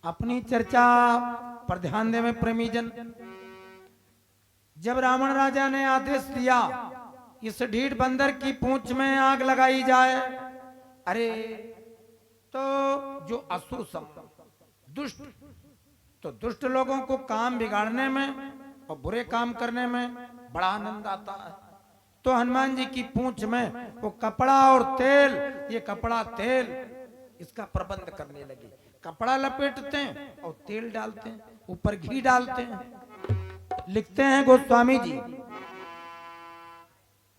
अपनी चर्चा पर ध्यान देवे प्रेमीजन। जब रावण राजा ने आदेश दिया इस ढीठ बंदर की पूंछ में आग लगाई जाए, अरे तो जो असुर सब दुष्ट, तो दुष्ट लोगों को काम बिगाड़ने में और बुरे काम करने में बड़ा आनंद आता है। तो हनुमान जी की पूंछ में वो कपड़ा और तेल, ये कपड़ा तेल इसका प्रबंध करने लगे। कपड़ा लपेटते हैं और तेल डालते हैं, ऊपर घी डालते हैं। लिखते हैं गोस्वामी जी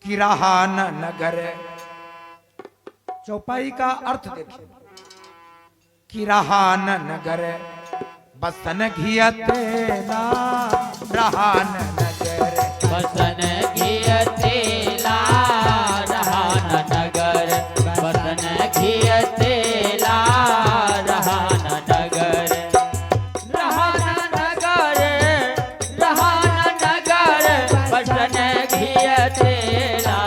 कि रहा न नगर, चौपाई का अर्थ देखिए, कि रहा न नगर बसन घिया तेला, रहा न नगर बसन घिया तेला, रहा न नगर बसन घिया तेला, रहा न नगर, रहा न नगर, रहा न नगर बसन घिया तेला।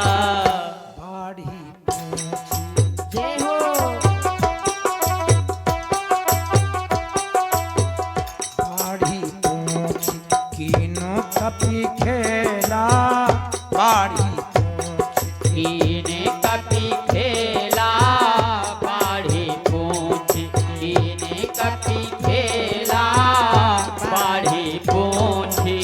बाढ़ी जय हो बाढ़ी पूछ कीनो कपी खेला, बाढ़ी कीने कपी खेला, बाढ़ी पूछ कीने कपी खेला, बाढ़ी पूछी।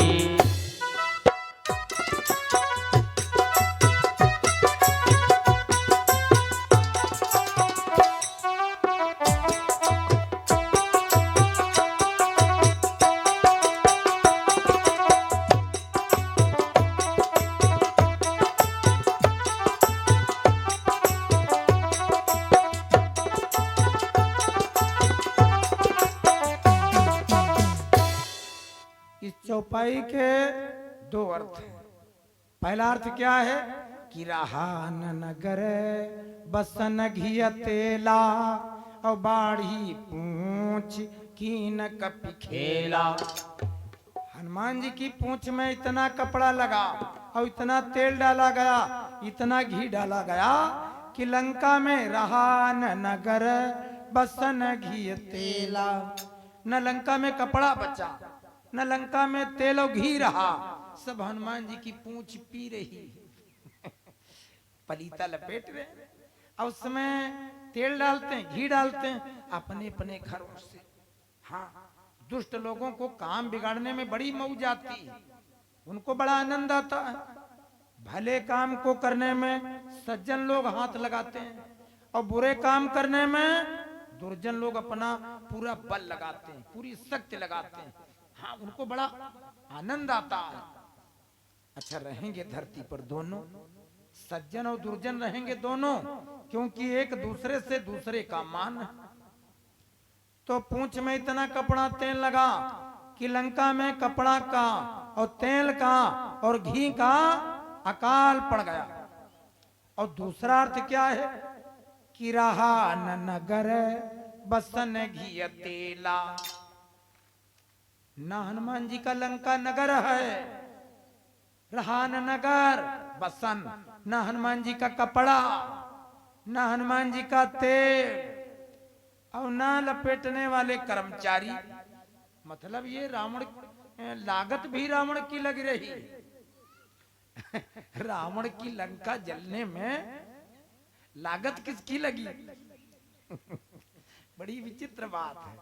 इस चौपाई के दो अर्थ हैं। पहला अर्थ क्या है कि रहा न नगर बसन घिया तेला, और बाढ़ी पूछ कीन कपी खेला। हनुमान जी की पूंछ में इतना कपड़ा लगा और इतना तेल डाला गया, इतना घी डाला गया कि लंका में रहा न नगर बसन घी तेला। न लंका में कपड़ा बचा, न लंका में तेल और घी रहा, सब हनुमान जी की पूंछ पी रही पलीता लपेट रहे। और उसमें तेल डालते हैं, घी डालते हैं अपने अपने घरों से। हाँ, दुष्ट लोगों को काम बिगाड़ने में बड़ी मौज आती है, उनको बड़ा आनंद आता है। भले काम को करने में सज्जन लोग हाथ लगाते हैं और बुरे काम करने में दुर्जन लोग अपना पूरा बल लगाते हैं, पूरी शक्ति लगाते हैं। हाँ, उनको बड़ा आनंद आता है। अच्छा, रहेंगे धरती पर दोनों, सज्जन और दुर्जन रहेंगे दोनों, क्योंकि एक दूसरे से दूसरे का मान है। तो पूंछ में इतना कपड़ा तेल लगा कि लंका में कपड़ा का और तेल का और घी का अकाल पड़ गया। और दूसरा अर्थ क्या है कि रहा न नगर बसन घी तेला। न हनुमान जी का लंका नगर है, रहा न नगर बसन, न हनुमान जी का कपड़ा, न हनुमान जी का तेल, और न लपेटने वाले कर्मचारी। मतलब ये रावण, लागत भी रावण की लग रही रावण की लंका जलने में लागत किसकी लगी बड़ी विचित्र बात है।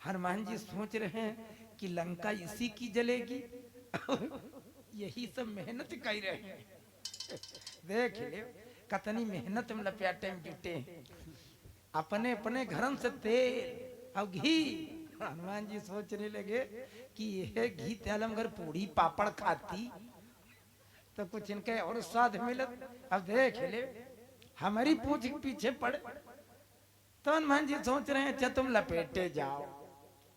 हनुमान जी सोच रहे हैं कि लंका इसी की जलेगी यही सब मेहनत कर रहे हैं। देख ले कतनी मेहनत में लपेटे में जुटे हैं, अपने अपने घरन से तेल और घी। हनुमान जी सोचने लगे कि यह घी तेल हम घर पूरी पापड़ खाती तो कुछ इनके और स्वाद मिलत। अब देख ले हमारी पूंछ के पीछे पड़े। तो हनुमान जी सोच रहे हैं अच्छा तुम लपेटे जाओ,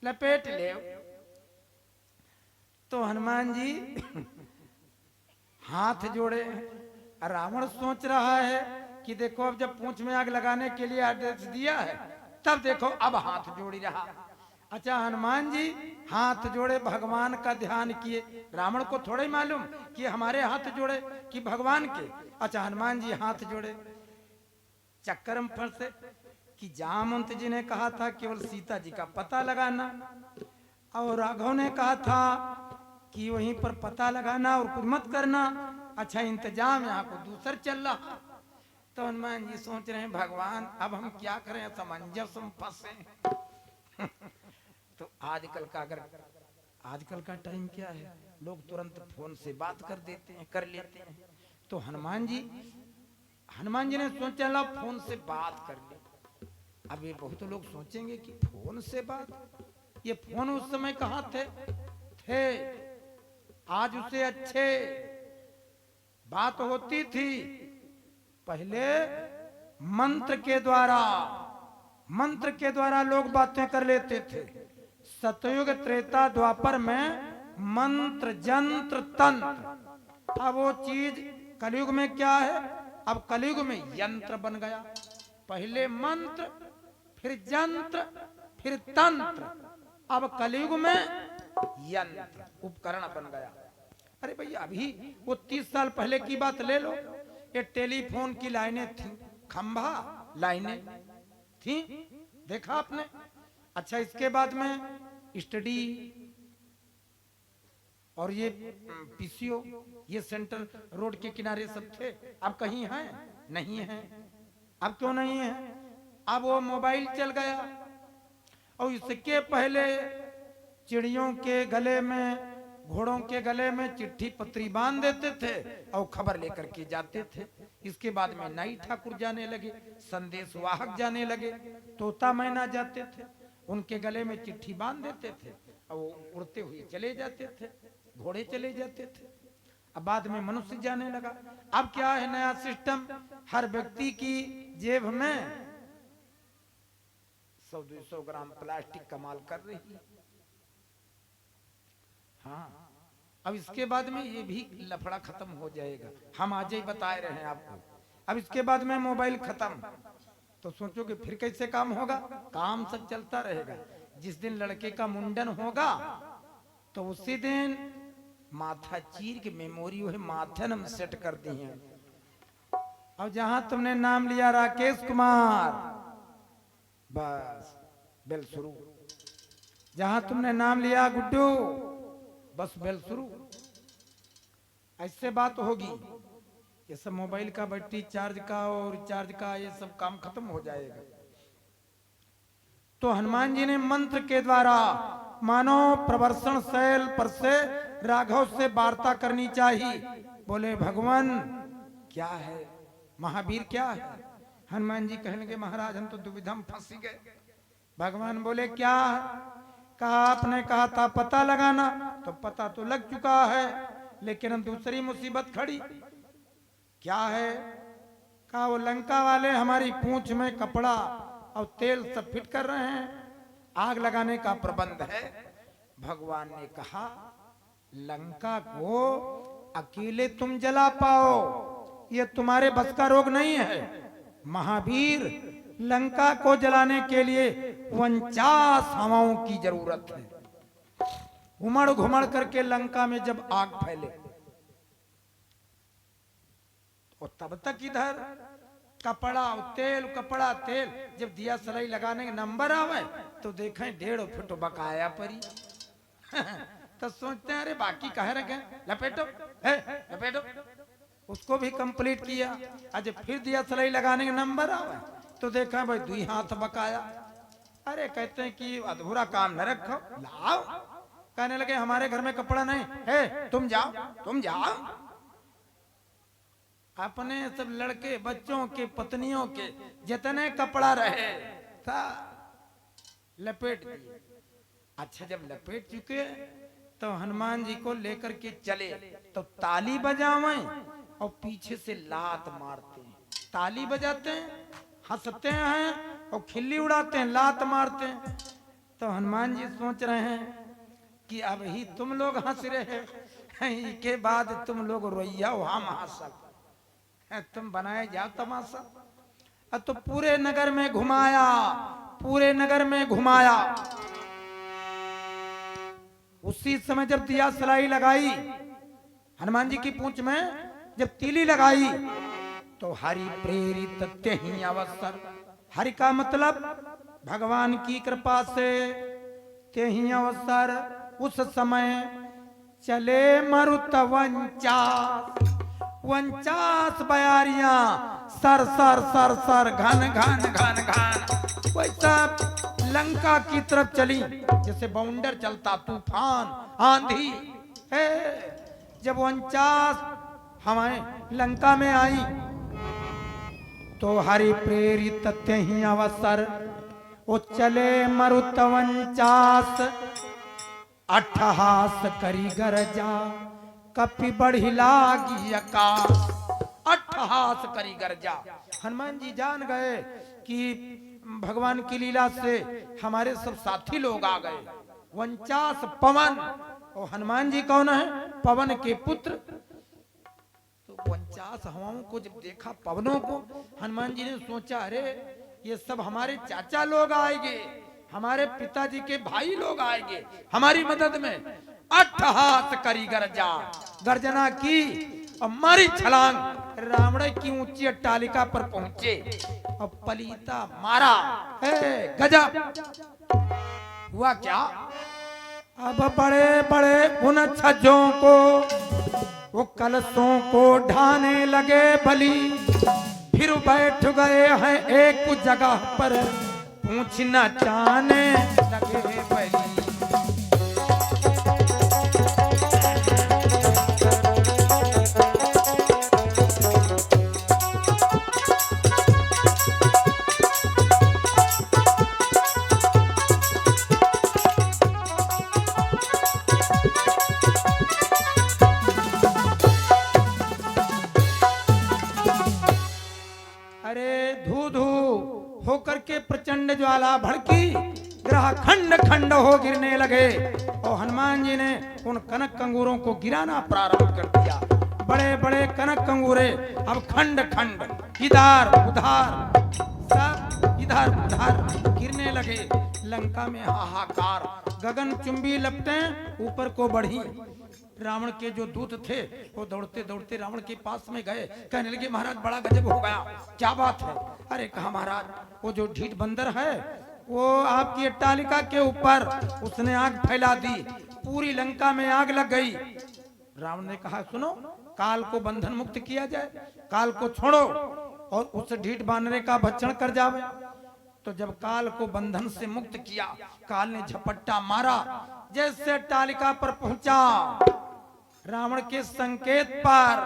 लपेट ले। तो हनुमान जी हाथ जोड़े। रावण सोच रहा है कि देखो अब जब पूंछ में आग लगाने के लिए आदेश दिया है, तब देखो अब हाथ जोड़ी रहा। अच्छा, हनुमान जी हाथ जोड़े, भगवान का ध्यान किए। रावण को थोड़ा ही मालूम कि हमारे हाथ जोड़े कि भगवान के। अच्छा, हनुमान जी हाथ जोड़े, चक्कर में फंसे कि जामवंत जी ने कहा था केवल सीता जी का पता लगाना, और राघव ने कहा था कि वहीं पर पता लगाना और कुछ मत करना। अच्छा इंतजाम यहाँ को दूसर चल रहा। तो हनुमान जी सोच रहे हैं भगवान अब हम क्या करें, समंजस हम फंसे। तो आजकल का अगर आजकल का टाइम क्या है, लोग तुरंत फोन से बात कर देते हैं, कर लेते हैं। तो हनुमान जी ने सोचा ला फोन से बात कर ले। अब ये बहुत लोग सोचेंगे कि फोन से बात, ये फोन उस समय कहाँ थे आज उससे अच्छे बात होती थी पहले मंत्र के द्वारा लोग बातें कर लेते थे। सतयुग त्रेता द्वापर में मंत्र जंत्र तंत्र, अब वो चीज कलयुग में क्या है, अब कलयुग में यंत्र बन गया। पहले मंत्र, फिर जंत्र, फिर तंत्र, अब कलयुग में यंत्र उपकरण बन गया। अरे भैया अभी वो 30 साल पहले की बात ले लो, ये टेलीफोन की लाइनें थी, खंभा लाइनें थी, देखा आपने। अच्छा इसके बाद में स्टडी और ये पीसीओ, ये सेंट्रल रोड के किनारे सब थे, अब कहीं हैं नहीं है। अब क्यों नहीं है, अब वो मोबाइल चल गया। और इसके पहले चिड़ियों के गले में, घोड़ों के गले में चिट्ठी पत्री बांध देते थे और खबर लेकर के जाते थे। इसके बाद में नाई ठाकुर जाने लगे, संदेश वाहक जाने लगे, तोता मैना जाते थे, उनके गले में चिट्ठी बांध देते थे और वो उड़ते हुए चले जाते थे, घोड़े चले जाते थे। अब बाद में मनुष्य जाने लगा। अब क्या है नया सिस्टम, हर व्यक्ति की जेब में 100-200 ग्राम प्लास्टिक कमाल कर रही है। हाँ अब इसके बाद में ये भी लफड़ा खत्म हो जाएगा, हम आज ही बता रहे हैं आपको। अब इसके बाद में मोबाइल खत्म, तो सोचो कि फिर कैसे काम होगा, काम सब चलता रहेगा। जिस दिन लड़के का मुंडन होगा तो उसी दिन माथा चीर के मेमोरी है माथे हम सेट कर दी है। और जहां तुमने नाम लिया राकेश कुमार, बस बेल शुरू। जहां तुमने नाम लिया गुड्डू, बस बेल शुरू। ऐसे बात होगी, ये सब मोबाइल का बैटरी चार्ज का और रिचार्ज का ये सब काम खत्म हो जाएगा। तो हनुमान जी ने मंत्र के द्वारा मानो प्रवर्षण शैल पर से राघव से वार्ता करनी चाहिए। बोले भगवान क्या है, महावीर क्या है। हनुमान जी कहने के महाराज हम तो दुविधा में फंस गए। भगवान बोले क्या है, कहा आपने कहा था पता लगाना, तो पता तो लग चुका है, लेकिन हम दूसरी मुसीबत खड़ी। क्या है, कहा वो लंका वाले हमारी पूंछ में कपड़ा और तेल सब फिट कर रहे हैं, आग लगाने का प्रबंध है। भगवान ने कहा लंका को अकेले तुम जला पाओ, ये तुम्हारे बस का रोग नहीं है। महावीर लंका को जलाने के लिए 49 हवाओं की जरूरत है। उमड़ घुमड़ करके लंका में जब आग फैले, और तब तक इधर कपड़ा तेल, कपड़ा तेल, जब दिया सलाई लगाने के नंबर आवे तो देखें 1.5 फुट बकाया परी। तो सोचते हैं अरे बाकी कह रखे, लपेटो लपेटो, उसको भी कंप्लीट किया। आज फिर दिया सलाई लगाने के नंबर आवे तो देखा भाई 2 हाथ बकाया। अरे कहते हैं कि अधूरा काम न रखो, लाओ। कहने लगे हमारे घर में कपड़ा नहीं है, तुम जाओ। अपने सब लड़के बच्चों के पत्नियों के जितने कपड़ा रहे था लपेट दिए। अच्छा जब लपेट चुके तो हनुमान जी को लेकर के चले, तो ताली बजावें और पीछे से लात मारते हैं। ताली बजाते हैं, हंसते हैं और खिल्ली उड़ाते हैं, लात मारते हैं। तो हनुमान जी सोच रहे हैं कि अब ही तुम लोग हंस रहे हैं, के बाद तुम लोग रोइया हम हंस, तुम बनाए जाओ तमाशा। अब तो पूरे नगर में घुमाया। उसी समय जब दिया सलाई लगाई हनुमान जी की पूंछ में, जब तीली लगाई तो हरि प्रेरित त्यहि अवसर, हरि का मतलब भगवान की कृपा से तेहि अवसर उस समय चले मरुत वंचास, वंचास बयारियां सर सर सर सर घन घन घन घन वैसा लंका की तरफ चली जैसे बाउंडर चलता, तूफान आंधी है। जब 49 हवाएं लंका में आई तो हरि प्रेरित ही अवसर वो चले मरुत 49 अट्ठहास करी गरजा कपि बढ़ी लागी आकाश। अट्ठहास करी गरजा, हनुमान जी जान गए कि भगवान की लीला से हमारे सब साथी लोग आ गए। 49 पवन, और हनुमान जी कौन है? पवन के पुत्र। तो 49 हवाओं को जब देखा, पवनों को, हनुमान जी ने सोचा अरे ये सब हमारे चाचा लोग आएंगे, हमारे पिताजी के भाई लोग आएंगे हमारी मदद में। अट्ठहास करी गर्जा, गर्जना की और मारी छलांग, रावण की ऊंची अट्टालिका पर पहुंचे और पलीता मारा। गजब हुआ क्या? अब बड़े बड़े उन छज्जों को वो कलशों को ढाने लगे बलि, फिर बैठ गए हैं एक जगह पर पूछ न चाने लगे बलि। होकर के प्रचंड ज्वाला भड़की, ग्रह खंड खंड हो गिरने लगे और हनुमान जी ने उन कनक कंगूरों को गिराना प्रारंभ कर दिया। बड़े बड़े कनक कंगूरे अब खंड खंड इधर उधर सब इधर उधर गिरने लगे। लंका में हाहाकार, गगन चुंबी लपटें ऊपर को बढ़ी। रावण के जो दूत थे वो दौड़ते दौड़ते रावण के पास में गए, कहने लगे महाराज बड़ा गजब हो गया, क्या बात है? अरे कहा महाराज वो जो ढीठ बंदर है वो आपकी अट्टालिका के ऊपर उसने आग फैला दी, पूरी लंका में आग लग गई। रावण ने कहा सुनो, काल को बंधन मुक्त किया जाए, काल को छोड़ो और उस ढीठ बानरे का भक्षण कर जावे। तो जब काल को बंधन से मुक्त किया, काल ने झपट्टा मारा, जैसे अट्टालिका पर पहुंचा रावण के संकेत पर,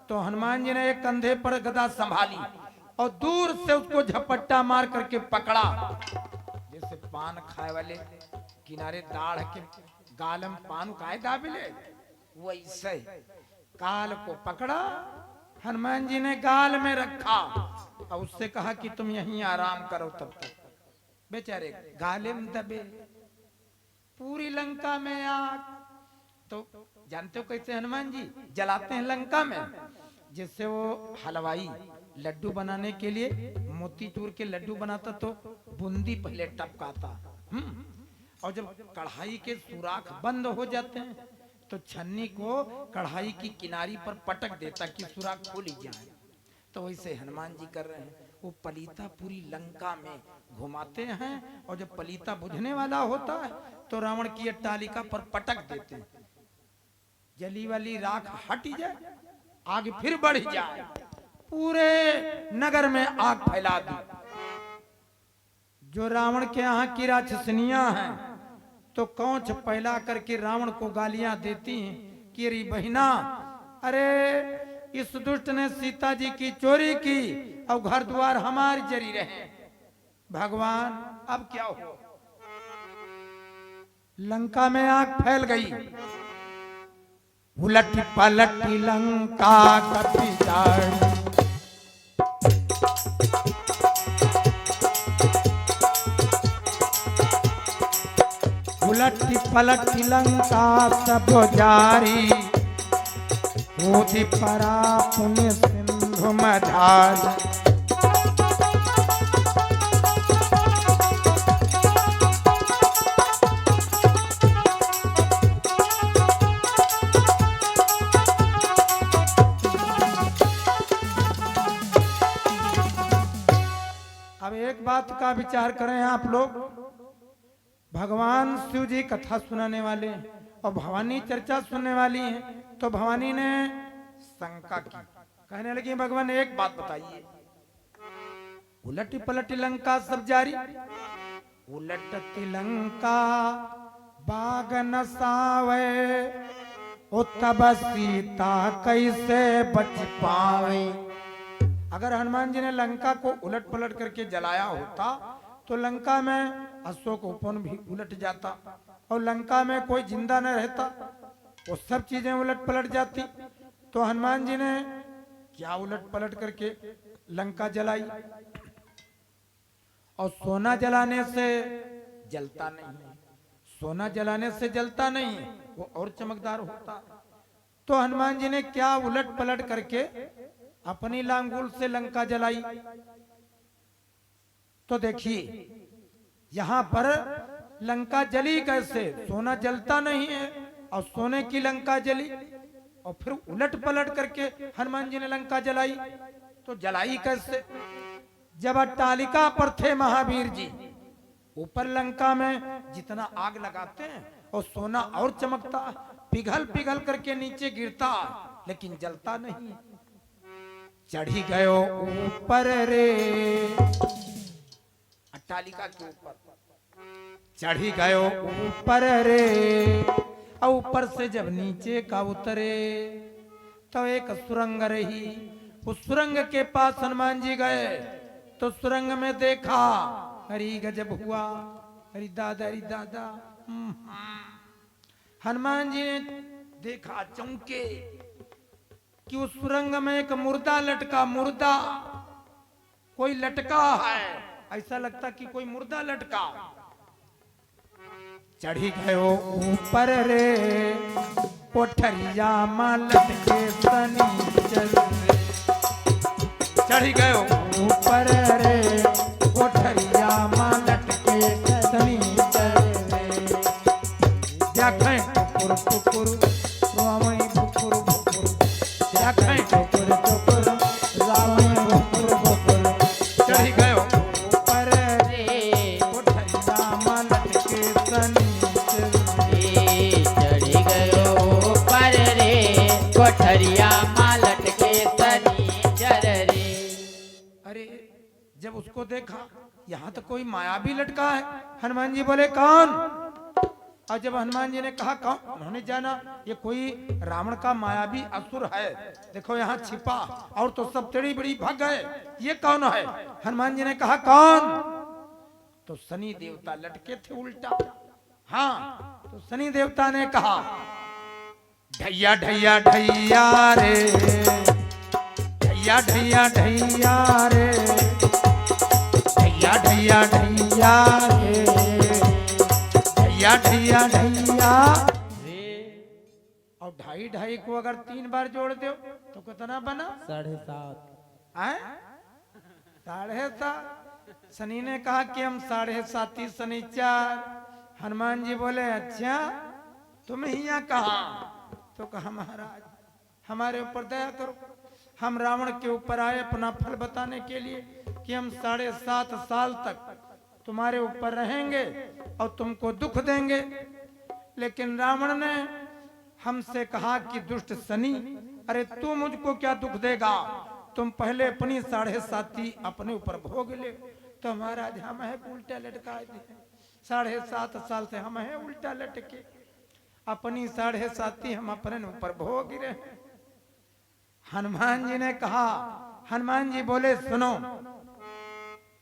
तो हनुमान जी ने एक कंधे पर गदा संभाली और दूर से उसको झपट्टा मार करके पकड़ा। जैसे पान खाए वाले किनारे दाढ़ के गालम पान खाए दाबिले, वैसे काल को पकड़ा, हनुमान जी ने गाल में रखा और उससे कहा कि तुम यहीं आराम करो तब तक। बेचारे गाले में दबे, पूरी लंका में आग। तो जानते हो कैसे हनुमान जी जलाते हैं लंका में? जिससे वो हलवाई लड्डू बनाने के लिए मोतीचूर के लड्डू बनाता तो बूंदी पहले टपकाता, और जब कढ़ाई के सुराख बंद हो जाते हैं तो छन्नी को कढ़ाई की किनारी पर पटक देता कि सुराख खोली जाए। तो वैसे हनुमान जी कर रहे हैं, वो पलीता पूरी लंका में घुमाते हैं और जब पलीता बुझने वाला होता है तो रावण की अट्टालिका पर पटक देते हैं, जली वाली राख हट जाए, आग फिर बढ़ जाए, पूरे नगर में आग फैला दी। जो रावण के यहाँ की राक्षसनियां हैं तो कौंच फैला करके रावण को गालियां देती हैं कि अरे बहिना, अरे इस दुष्ट ने सीता जी की चोरी की और घर द्वार हमारी जरी रहे। भगवान अब क्या हो? लंका में आग फैल गई, उलट पलट लंका कपि जाए, उलट पलट लंका सब जारी, परा पुण्य सिंधु मझारी। बात का विचार करें आप लोग, भगवान शिव जी कथा सुनाने वाले हैं और भवानी चर्चा सुनने वाली हैं। तो भवानी ने शंका की, कहने लगी भगवान एक बात बताइए, उलटी पलटी लंका सब जारी, उलटती लंका बाग न सावे, ओ तब सीता कैसे बच पावे। अगर हनुमान जी ने लंका को उलट पलट करके जलाया होता तो लंका में अशोक उपवन भी उलट जाता और लंका में कोई जिंदा न रहता, वो सब चीजें उलट पलट जाती। तो हनुमान जी ने क्या उलट पलट करके लंका जलाई, और सोना जलाने से जलता नहीं है, सोना जलाने से जलता नहीं है, वो और चमकदार होता है। तो हनुमान जी ने क्या उलट पलट करके अपनी लांगुल से लंका जलाई। तो देखिए यहां पर लंका जली कैसे, सोना जलता नहीं है और सोने की लंका जली, और फिर उलट पलट करके हनुमान जी ने लंका जलाई। तो जलाई कैसे, जब अट्टालिका पर थे महावीर जी, ऊपर लंका में जितना आग लगाते हैं और सोना और चमकता, पिघल पिघल करके नीचे गिरता लेकिन जलता नहीं। चढ़ी गयो ऊपर रे, अट्टालिका के ऊपर चढ़ी गयो ऊपर रे, और ऊपर से जब नीचे का उतरे तो एक सुरंग रही। उस सुरंग के पास हनुमान जी गए तो सुरंग में देखा, अरे गजब हुआ, अरे दादा अरे दादा। हनुमान जी ने देखा, चौंके कि उस सुरंग में एक मुर्दा लटका, मुर्दा कोई लटका है, ऐसा लगता कि कोई मुर्दा लटका। चढ़ी गयो ऊपर रे, कोठरिया मां लटके सनीचर, चढ़ी गयो ऊपर रे, कोठरिया मां लटके सनीचर रे। देखें टुकुर टुकुर रावण बुकुर बुकुर, देखें टुकुर टुकुर रावण बुकुर बुकुर। चढ़ी गयो ऊपर रे, कोठरिया मां लटके सनीचर रे। चढ़ी गयो ऊपर रे, कोठरिया मां लटके सनीचर रे। अरे जब उसको देखा, यहाँ तो कोई माया भी लटका है। हनुमान जी बोले कौन? और जब हनुमान जी ने कहा कौन, उन्होंने जाना ये कोई रावण का मायावी असुर है, देखो यहाँ छिपा, और तो सब टेढ़ी बड़ी भाग गए, ये कौन है? हनुमान जी ने कहा कौन? तो शनि देवता लटके थे उल्टा। हाँ, तो शनि देवता ने कहा ढैया ढैया ढैया रे, ढैया ढैया ढैया रे, ढैया ढैया ढैया रे, ढैया ढैया ढैया रे। और ढाई ढाई को अगर 3 बार जोड़ दो तो कितना बना? 7.5। 7.5। शनि ने कहा कि हम 7.5 शनिचर। हनुमान जी बोले अच्छा तुम ही यहाँ कहा? तो कहा महाराज हमारे ऊपर दया करो, हम रावण के ऊपर आए अपना फल बताने के लिए कि हम 7.5 साल तक तुम्हारे ऊपर रहेंगे और तुमको दुख देंगे। लेकिन रावण ने हमसे कहा कि दुष्ट शनि, अरे तू मुझको क्या दुख देगा, तुम पहले अपनी 7.5 अपने ऊपर भोग ले। तो महाराज हम है उल्टा लटकाए थे, 7.5 साल से हम है उल्टा लटके, अपनी 7.5 हम अपने ऊपर भोग रहे। हनुमान जी ने कहा, हनुमान जी बोले सुनो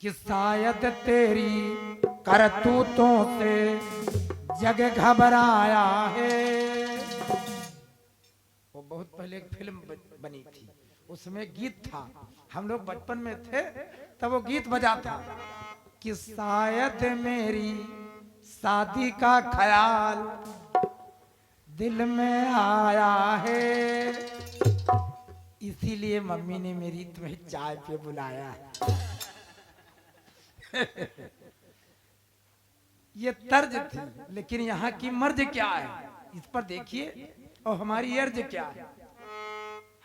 कि शायद तेरी करतूतों से जग घबराया है। वो बहुत पहले एक फिल्म बनी थी, उसमें गीत था, हम लोग बचपन में थे तब वो गीत बजा था कि शायद मेरी शादी का ख्याल दिल में आया है, इसीलिए मम्मी ने मेरी तुम्हें चाय पे बुलाया है। ये तर्ज थी, लेकिन यहाँ की मर्ज क्या है इस पर देखिए, और हमारी अर्ज क्या है।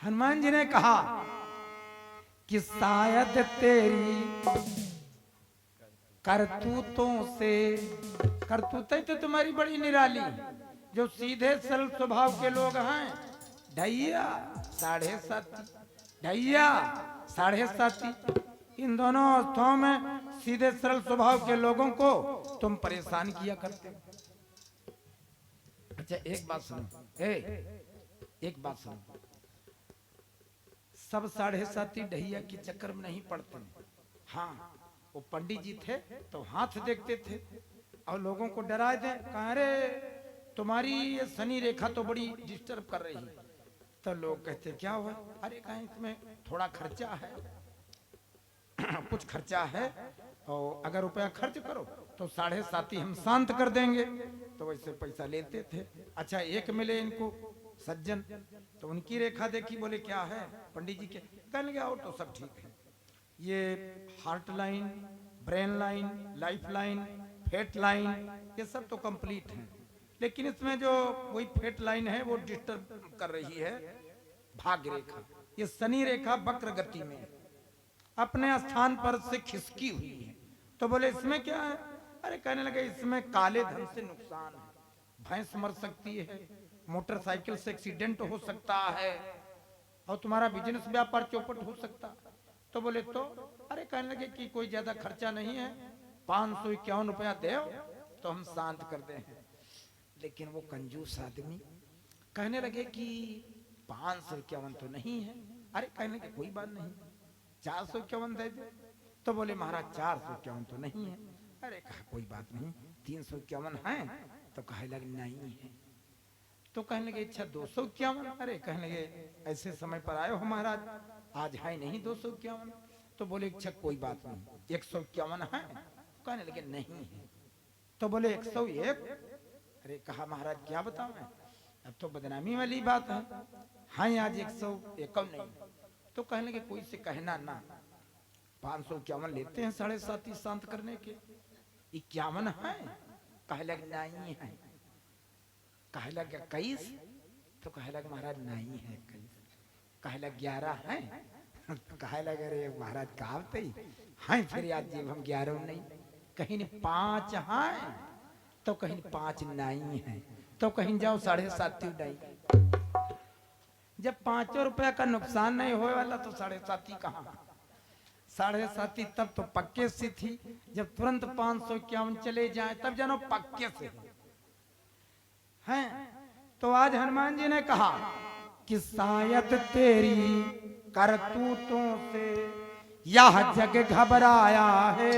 हनुमान जी ने कहा कि शायद तेरी करतूतों से, करतूतें तो तुम्हारी बड़ी निराली, जो सीधे सरल स्वभाव के लोग हैं, ढैया 7.5, ढैया 7.5, इन दोनों अवस्थाओं में सीधे सरल स्वभाव के लोगों को तुम परेशान किया करते हो। अच्छा एक बात सुनो, एक बात सुनो, सब 7.5 ढैया के चक्कर में नहीं पड़ते। हाँ, वो पंडित जी थे तो हाथ देखते थे और लोगों को डराए थे, कहा अरे तुम्हारी ये शनि रेखा तो बड़ी डिस्टर्ब कर रही है। तो लोग कहते क्या हुआ, अरे कहीं इसमें थोड़ा खर्चा है, कुछ खर्चा है, और अगर रुपया खर्च करो तो 7.5 हम शांत कर देंगे। तो वैसे पैसा लेते थे। अच्छा एक मिले इनको सज्जन, तो उनकी रेखा देखी, बोले क्या है पंडित जी के, कहने लगे और तो सब ठीक है, ये heart line, brain line, life line, fate line, ये सब तो कंप्लीट है, लेकिन इसमें जो वही फेट लाइन है वो डिस्टर्ब कर रही है भाग्य रेखा, ये शनि रेखा वक्र गति में अपने स्थान पर से खिसकी हुई है। तो बोले इसमें क्या है, अरे कहने लगे इसमें काले धन से नुकसान है, भैंस मर सकती है, मोटरसाइकिल से एक्सीडेंट हो सकता है, और तुम्हारा बिजनेस व्यापार चौपट हो सकता है। तो बोले तो, अरे कहने लगे कि कोई ज्यादा खर्चा नहीं है, 551 रुपया दे तो हम शांत कर दे। लेकिन वो कंजूस आदमी कहने लगे कि 551 तो नहीं है। अरे कहने लगे कोई बात नहीं, 451 दे दे। तो बोले महाराज 451 तो नहीं है। अरे कहा कोई बात नहीं, 351 है। तो कहे लगे नहीं है। तो कहने लगे अच्छा 251। अरे कहने लगे ऐसे समय पर आए हो महाराज, आज है नहीं 251। तो बोले अच्छा कोई बात नहीं, 151 है। कहने लगे नहीं है। तो बोले 101। अरे कहा महाराज क्या बताऊं मैं, अब तो बदनामी वाली बात है, हाँ आज 151 नहीं। तो कहने लगे कोई से कहना ना, 551 लेते हैं 7.5 शांत करने के, 51 है। कहे लगे नहीं है। कहे लगे 21। तो कहे लगे महाराज नहीं है 21। कहे लगे 11 है। कहे लगे अरे महाराज कहावत है, फिर याद जी हम 11 नहीं, कहीं 5 है, तो कहीं 5 नहीं है, तो कहीं जाओ 7.5 नहीं। जब 5 रुपया का नुकसान नहीं होने वाला तो 7.5 कहाँ, 7.5 तब तो पक्के से थी। जब तुरंत 551 चले जाए तब जानो पक्के से हैं। तो आज हनुमान जी ने कहा कि शायद तेरी करतूतों से यह जग घबराया है,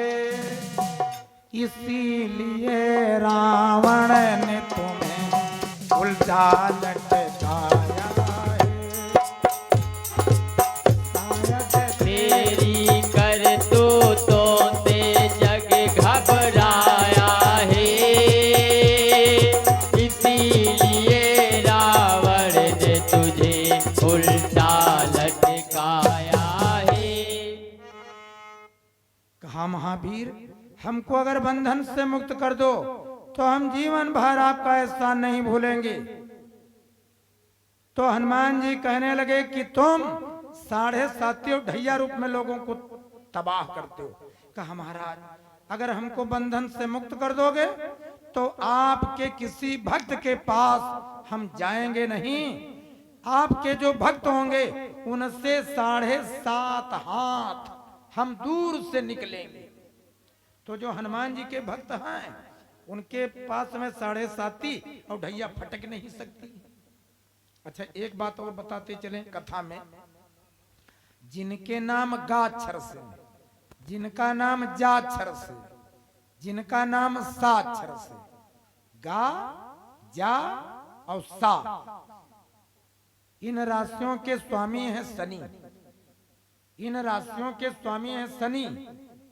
इसीलिए रावण ने तुम्हें उल्टा लटकाया है। तेरी करतूतों से जग घबराया है, इसीलिए रावण ने तुझे उल्टा लटकाया है। कहा महावीर हमको अगर बंधन से मुक्त कर दो तो हम जीवन भर आपका एहसान नहीं भूलेंगे। तो हनुमान जी कहने लगे कि तुम 7.5 ढैया रूप में लोगों को तबाह करते हो। कहा महाराज अगर हमको बंधन से मुक्त कर दोगे तो आपके किसी भक्त के पास हम जाएंगे नहीं, आपके जो भक्त होंगे उनसे 7.5 हाथ हम दूर से निकलेंगे। तो जो हनुमान जी के भक्त हैं उनके पास में 7.5 और ढैया फटक नहीं सकती। अच्छा एक बात और बताते चले कथा में, जिनके नाम गाक्षर से, जिनका नाम जाक्षर से, जिनका नाम साक्षर से, गा जा और सा, इन राशियों के स्वामी है शनि। इन राशियों के स्वामी है शनि।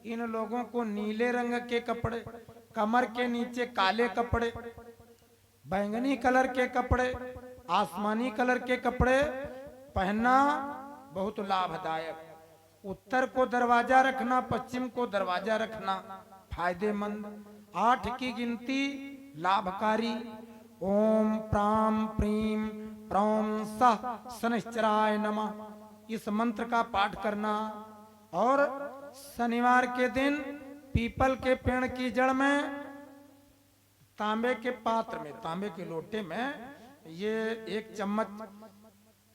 इन लोगों को नीले रंग के कपड़े, कमर के नीचे काले कपड़े, बैंगनी कलर के कपड़े, आसमानी कलर के कपड़े पहनना बहुत लाभदायक। उत्तर को दरवाजा रखना, पश्चिम को दरवाजा रखना फायदेमंद। 8 की गिनती लाभकारी। ओम प्राम प्रीम प्रौम सह शनिश्चराय नमः, इस मंत्र का पाठ करना और शनिवार के दिन पीपल के पेड़ की जड़ में तांबे के पात्र में, तांबे के लोटे में ये 1 चम्मच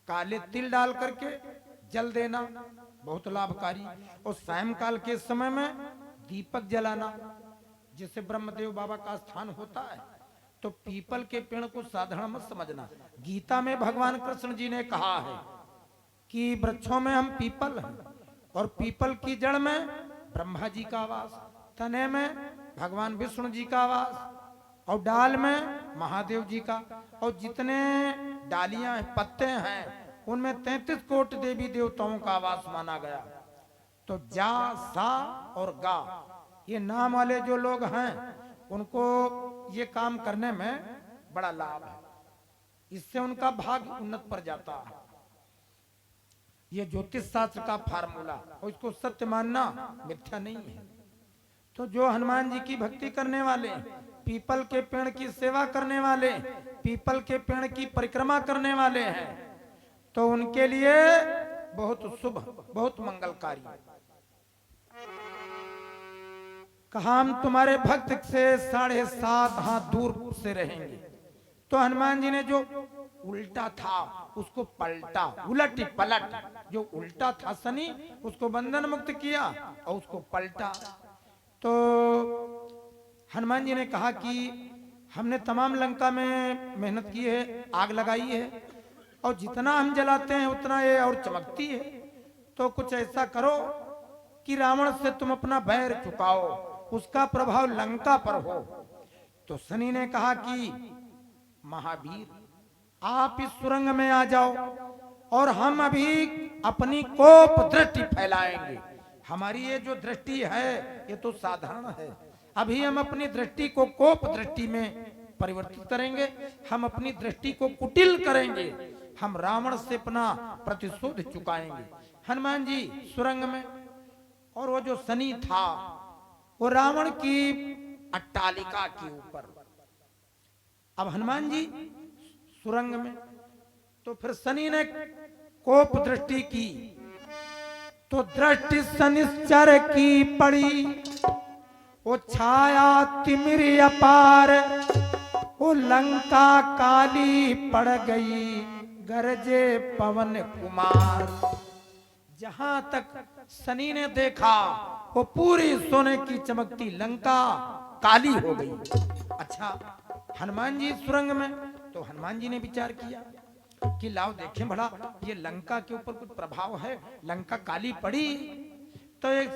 काले तिल डाल करके जल देना, बहुत लाभकारी। और सायंकाल के समय में दीपक जलाना, जिससे ब्रह्मदेव बाबा का स्थान होता है। तो पीपल के पेड़ को साधारण मत समझना। गीता में भगवान कृष्ण जी ने कहा है कि वृक्षों में हम पीपल हैं, और पीपल की जड़ में ब्रह्मा जी का वास, तने में भगवान विष्णु जी का वास, और डाल में महादेव जी का, और जितने डालियां हैं, पत्ते हैं, उनमें 33 कोटि देवी देवताओं का वास माना गया। तो जा, सा और गा, ये नाम वाले जो लोग हैं उनको ये काम करने में बड़ा लाभ है, इससे उनका भाग्य उन्नत पर जाता है। ये ज्योतिष शास्त्र का फार्मूला, और इसको सत्य मानना मिथ्या नहीं है। तो जो हनुमान जी की भक्ति करने वाले, पीपल के पेड़ की सेवा करने वाले, पीपल के पेड़ की परिक्रमा करने वाले हैं, तो उनके लिए बहुत शुभ, बहुत मंगलकारी। कहा हम तुम्हारे भक्त से 7.5 हाथ दूर से रहेंगे। तो हनुमान जी ने जो उल्टा था उसको पलटा, उलट पलट, जो उल्टा था शनि उसको बंधन मुक्त किया और उसको पलटा। तो हनुमान जी ने कहा कि हमने तमाम लंका में मेहनत की है, आग लगाई है, और जितना हम जलाते हैं उतना ये और चमकती है। तो कुछ ऐसा करो कि रावण से तुम अपना बैर चुकाओ, उसका प्रभाव लंका पर हो। तो शनि ने कहा कि महावीर आप इस सुरंग में आ जाओ, और हम अभी अपनी कोप दृष्टि फैलाएंगे। हमारी ये जो दृष्टि है ये तो साधारण है, अभी हम अपनी दृष्टि को कोप दृष्टि में परिवर्तित करेंगे, हम अपनी दृष्टि को कुटिल करेंगे, हम रावण से अपना प्रतिशोध चुकाएंगे। हनुमान जी सुरंग में, और वो जो शनि था वो रावण की अट्टालिका के ऊपर। अब हनुमान जी सुरंग में, तो फिर शनि ने कोप दृष्टि की, तो दृष्टि शनिश्चर की पड़ी, वो छाया तिमिर अपार, वो लंका काली पड़ गई, गरजे पवन कुमार। जहां तक शनि ने देखा वो पूरी सोने की चमकती लंका काली हो गई। अच्छा, हनुमान जी सुरंग में, तो हनुमान जी ने विचार किया कि लाओ देखें भला ये लंका के ऊपर कुछ प्रभाव है, लंका काली पड़ी। तो एक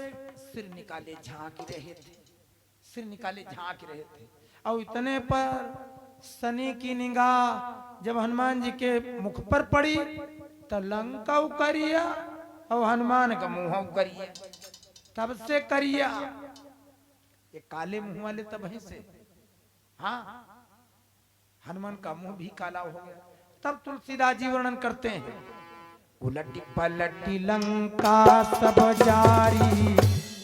सिर निकाले झांक रहे थे, सिर निकाले झांक रहे थे, और इतने पर शनि की निगाह जब हनुमान जी के मुख पर पड़ी तो लंका उकरिया और हनुमान का मुंह उकरिया, तब से करिया। ये काले मुंह वाले तब है से, हाँ, हनुमान का मुंह भी काला हो गया। तब तुलसीदास जी वर्णन करते हैं, उलटी पलटी लंका सब जारी,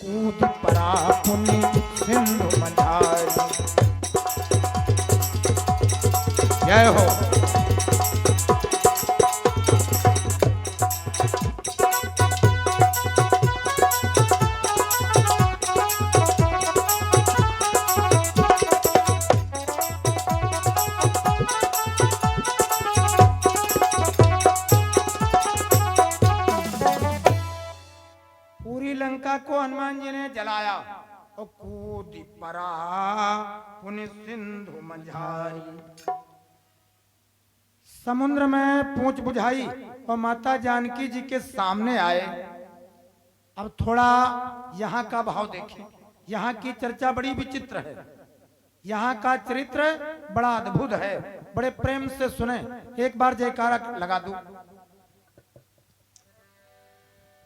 कूद पड़ा पुनि सिंधु मझारी। जय हो। लंका को हनुमान जी ने जलाया, और कूदी परा पुनि सिंधु मझारी। समुद्र में पूंछ बुझाई और माता जानकी जी के सामने आए। अब थोड़ा यहाँ का भाव देखें, यहाँ की चर्चा बड़ी विचित्र है, यहाँ का चरित्र बड़ा अद्भुत है, बड़े प्रेम से सुने। एक बार जयकारा लगा दूं।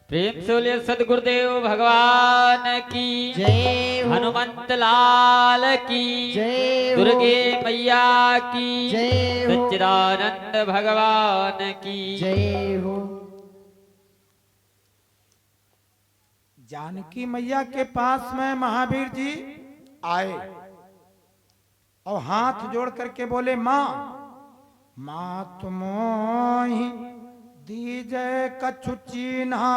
प्रेम से बोलिए सदगुरुदेव भगवान की जय हो। हनुमंत लाल की जय हो। दुर्गे मैया की जय हो। सच्चिदानंद भगवान की जय हो। जानकी मैया के पास में महावीर जी आए और हाथ जोड़ करके बोले, माँ माँ तुम ही दीजय कछु चीन्हा,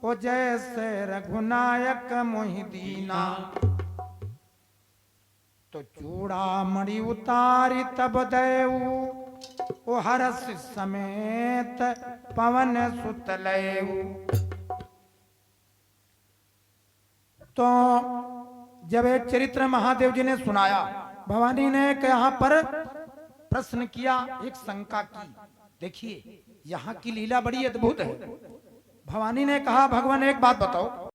ओ जैसे रघुनायक मोहिदीना। तो चूड़ामणि उतारी तब देऊ ओ हरस समेत पवन सुत लेऊ। तो जब ये चरित्र महादेव जी ने सुनाया, भवानी ने यहाँ पर प्रश्न किया, एक शंका की। देखिए यहाँ की लीला बड़ी अद्भुत है। भवानी ने कहा, भगवान एक बात बताओ,